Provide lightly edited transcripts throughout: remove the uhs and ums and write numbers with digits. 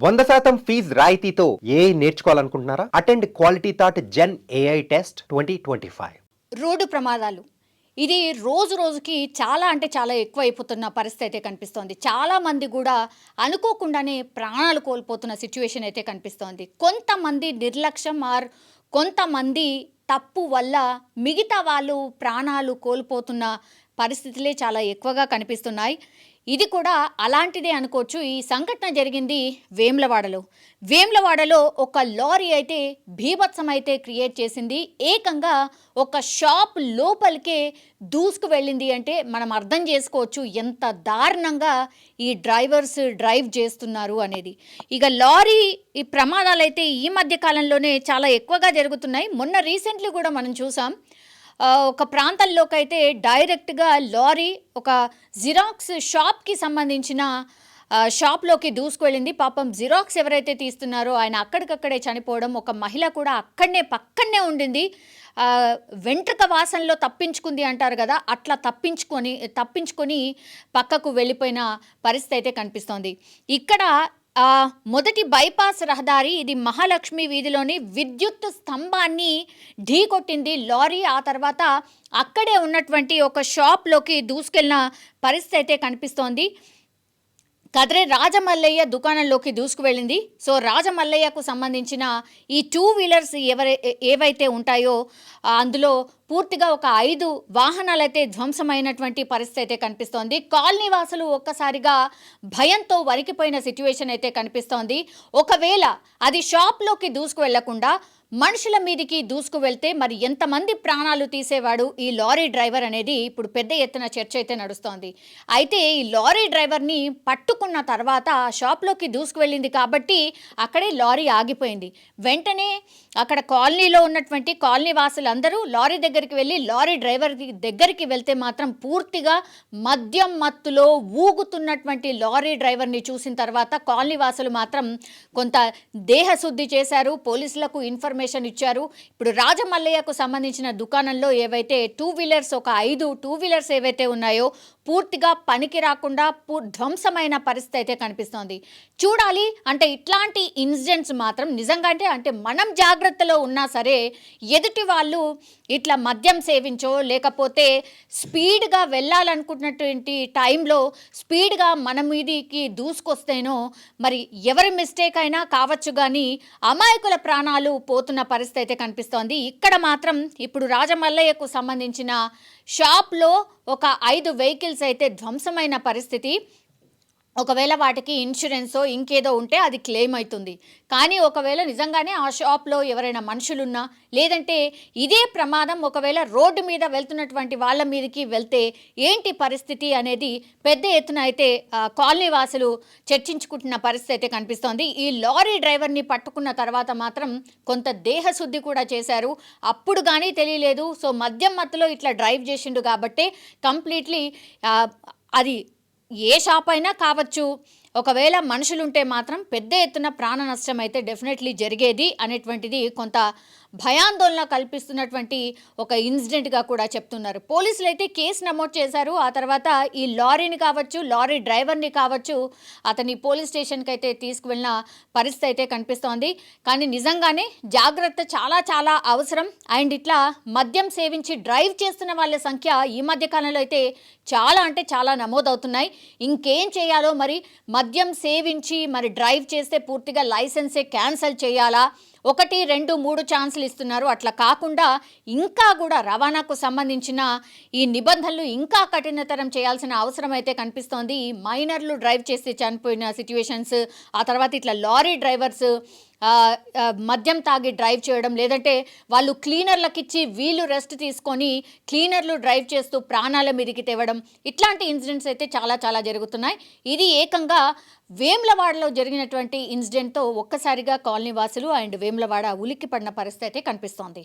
100% fees రాయితీతో ఏ నేర్చుకోవాలనుకుంటున్నారా? Attend quality thought gen AI test 2025. రోడ్డు ప్రమాదాలు ఇది రోజు రోజుకి చాలా అంటే చాలా ఎక్కువ అయిపోతున్న పరిస్థితి అయితే కనిపిస్తోంది. చాలామంది కూడా అనుకోకుండానే ప్రాణాలు కోల్పోతున్న సిచ్యువేషన్ అయితే కనిపిస్తోంది. కొంతమంది నిర్లక్ష్యం కొంతమంది తప్పు వల్ల మిగతా వాళ్ళు ప్రాణాలు కోల్పోతున్న పరిస్థితులే చాలా ఎక్కువగా కనిపిస్తున్నాయి. ఇది కూడా అలాంటిదే అనుకోవచ్చు. ఈ సంఘటన జరిగింది వేములవాడలో ఒక లారీ అయితే బీభత్సమైతే క్రియేట్ చేసింది. ఏకంగా ఒక షాప్ లోపలికే దూసుకు వెళ్ళింది అంటే మనం అర్థం చేసుకోవచ్చు ఎంత దారుణంగా ఈ డ్రైవ్ చేస్తున్నారు అనేది. ఇక లారీ ఈ ప్రమాదాలు అయితే ఈ మధ్య కాలంలోనే చాలా ఎక్కువగా జరుగుతున్నాయి. మొన్న రీసెంట్లీ కూడా మనం చూసాం. ఒక ప్రాంతంలోకి అయితే డైరెక్ట్గా లారీ ఒక జిరాక్స్ షాప్కి సంబంధించిన షాప్లోకి దూసుకువెళ్ళింది. పాపం జిరాక్స్ ఎవరైతే తీస్తున్నారో ఆయన అక్కడికక్కడే చనిపోవడం, ఒక మహిళ కూడా పక్కనే ఉండింది. వెంట్రుక వాసనలో తప్పించుకుంది అంటారు కదా, అట్లా తప్పించుకొని పక్కకు వెళ్ళిపోయిన పరిస్థితి అయితే కనిపిస్తోంది. ఇక్కడ మొదటి బైపాస్ రహదారి ఇది మహాలక్ష్మి వీధిలోని విద్యుత్ స్తంభాన్ని ఢీకొట్టింది లారీ. ఆ తర్వాత అక్కడే ఉన్నటువంటి ఒక షాప్లోకి దూసుకెళ్ళిన పరిస్థితి అయితే కనిపిస్తోంది. కదిరే రాజమల్లయ్య దుకాణంలోకి దూసుకువెళ్ళింది. సో రాజమల్లయ్యకు సంబంధించిన ఈ 2 వీలర్స్ ఏవైతే ఉంటాయో అందులో పూర్తిగా ఒక 5 వాహనాలు అయితే ధ్వంసమైనటువంటి పరిస్థితి అయితే కనిపిస్తోంది. కాలనీ వాసులు ఒక్కసారిగా భయంతో వణికిపోయిన సిచ్యువేషన్ అయితే కనిపిస్తోంది. ఒకవేళ అది షాప్లోకి దూసుకు వెళ్లకుండా మనుషుల మీదికి దూసుకు వెళ్తే మరి ఎంతమంది ప్రాణాలు తీసేవాడు ఈ లారీ డ్రైవర్ అనేది ఇప్పుడు పెద్ద ఎత్తున చర్చ అయితే నడుస్తోంది. అయితే ఈ లారీ డ్రైవర్ని పట్టుకున్న తర్వాత షాప్లోకి దూసుకు వెళ్ళింది కాబట్టి అక్కడే లారీ ఆగిపోయింది. వెంటనే అక్కడ కాలనీలో ఉన్నటువంటి కాలనీ వాసులందరూ లారీ దగ్గరికి వెళ్ళి లారీ డ్రైవర్ దగ్గరికి వెళ్తే మాత్రం పూర్తిగా మద్యం మత్తులో ఊగుతున్నటువంటి లారీ డ్రైవర్ని చూసిన తర్వాత కాలనీ వాసులు మాత్రం కొంత దేహశుద్ధి చేశారు, పోలీసులకు ఇన్ఫర్మేషన్ ఇచ్చారు. ఇప్పుడు రాజమల్లయ్యకు సంబంధించిన దుకాణంలో ఏవైతే 2 వీలర్స్ ఒక 5 2 వీలర్స్ ఏవైతే ఉన్నాయో పూర్తిగా పనికి రాకుండా ధ్వంసమైన పరిస్థితి అయితే కనిపిస్తోంది. చూడాలి అంటే ఇట్లాంటి ఇన్సిడెంట్స్ మాత్రం నిజంగా అంటే మనం జాగ్రత్తలో ఉన్నా సరే ఎదుటి వాళ్ళు ఇట్లా మద్యం సేవించో లేకపోతే స్పీడ్గా వెళ్ళాలనుకున్నటువంటి టైంలో స్పీడ్గా మన మీదికి దూసుకొస్తేనో మరి ఎవరి మిస్టేక్ అయినా కావచ్చు, కానీ అమాయకుల ప్రాణాలు పోతున్న పరిస్థితి అయితే కనిపిస్తోంది. ఇక్కడ మాత్రం ఇప్పుడు రాజమల్లయ్యకు సంబంధించిన షాప్లో ఒక 5 వెహికల్స్ అయితే ధ్వంసమైన పరిస్థితి. ఒకవేళ వాటికి ఇన్సూరెన్సో ఇంకేదో ఉంటే అది క్లెయిమ్ అవుతుంది. కానీ ఒకవేళ నిజంగానే ఆ షాప్లో ఎవరైనా మనుషులున్నా లేదంటే ఇదే ప్రమాదం ఒకవేళ రోడ్డు మీద వెళ్తున్నటువంటి వాళ్ళ మీదకి వెళ్తే ఏంటి పరిస్థితి అనేది పెద్ద ఎత్తున అయితే కాలనీ వాసులు చర్చించుకుంటున్న పరిస్థితి అయితే కనిపిస్తోంది. ఈ లారీ డ్రైవర్ని పట్టుకున్న తర్వాత మాత్రం కొంత దేహశుద్ధి కూడా చేశారు. అప్పుడు కానీ తెలియలేదు. సో మద్యం మత్తులో ఇట్లా డ్రైవ్ చేసిండు కాబట్టి కంప్లీట్లీ అది ఏ షాప్ అయినా కావచ్చు, ఒకవేళ మనుషులుంటే మాత్రం పెద్ద ఎత్తున ప్రాణ నష్టం అయితే డెఫినెట్లీ జరిగేది అనేటువంటిది కొంత భయాందోళన కల్పిస్తున్నటువంటి ఒక ఇన్సిడెంట్గా కూడా చెప్తున్నారు. పోలీసులు అయితే కేసు నమోదు చేశారు. ఆ తర్వాత ఈ లారీని కావచ్చు, లారీ డ్రైవర్ని కావచ్చు, అతని పోలీస్ స్టేషన్కి అయితే తీసుకువెళ్ళిన పరిస్థితి అయితే కనిపిస్తోంది. కానీ నిజంగానే జాగ్రత్త చాలా చాలా అవసరం. అండ్ ఇట్లా మద్యం సేవించి డ్రైవ్ చేస్తున్న వాళ్ళ సంఖ్య ఈ మధ్య కాలంలో అయితే చాలా అంటే చాలా నమోదవుతున్నాయి. ఇంకేం చేయాలో మరి, మద్యం సేవించి మరి డ్రైవ్ చేస్తే పూర్తిగా లైసెన్సే క్యాన్సిల్ చేయాలా? 1 2 3 ఛాన్సులు ఇస్తున్నారు. అట్లా కాకుండా ఇంకా కూడా రవాణాకు సంబంధించిన ఈ నిబంధనలు ఇంకా కఠినతరం చేయాల్సిన అవసరం అయితే కనిపిస్తోంది. ఈ మైనర్లు డ్రైవ్ చేసి చనిపోయిన సిచ్యువేషన్స్, ఆ తర్వాత ఇట్లా లారీ డ్రైవర్స్ మద్యం తాగి డ్రైవ్ చేయడం, లేదంటే వాళ్ళు క్లీనర్లకు ఇచ్చి వీళ్ళు రెస్ట్ తీసుకొని క్లీనర్లు డ్రైవ్ చేస్తూ ప్రాణాల మీదకి తేవడం, ఇట్లాంటి ఇన్సిడెంట్స్ అయితే చాలా చాలా జరుగుతున్నాయి. ఇది ఏకంగా వేములవాడలో జరిగినటువంటి ఇన్సిడెంట్తో ఒక్కసారిగా కాలనీ వాసులు అండ్ వేములవాడ ఉలిక్కి పడిన పరిస్థితి అయితే కనిపిస్తోంది.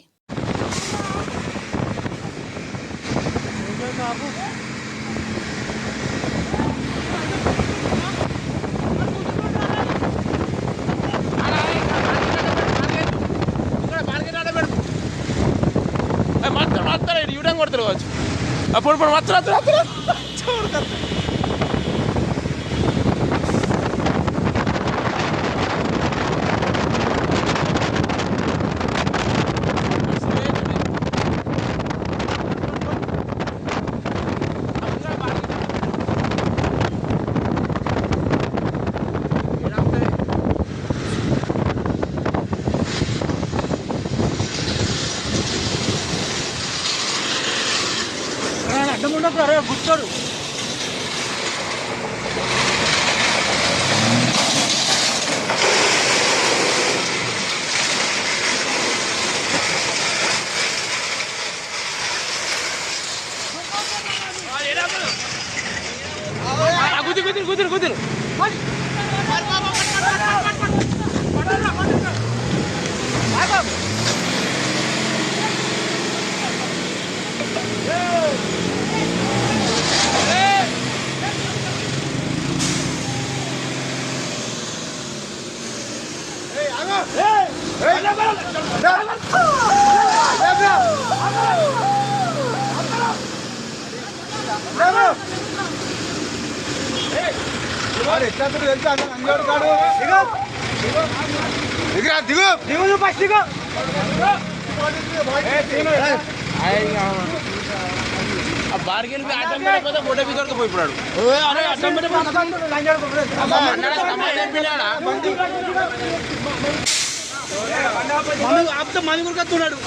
యూటర్న్ కొడతారు కావచ్చు అప్పుడు మాత్రం కుదురు ఆ బార్గెన్ అడ్డం పెట్టకపోతే ఫోటో బిగొరకు పోయిపోయాడు ఆపితే మంది కొడుకుతున్నాడు.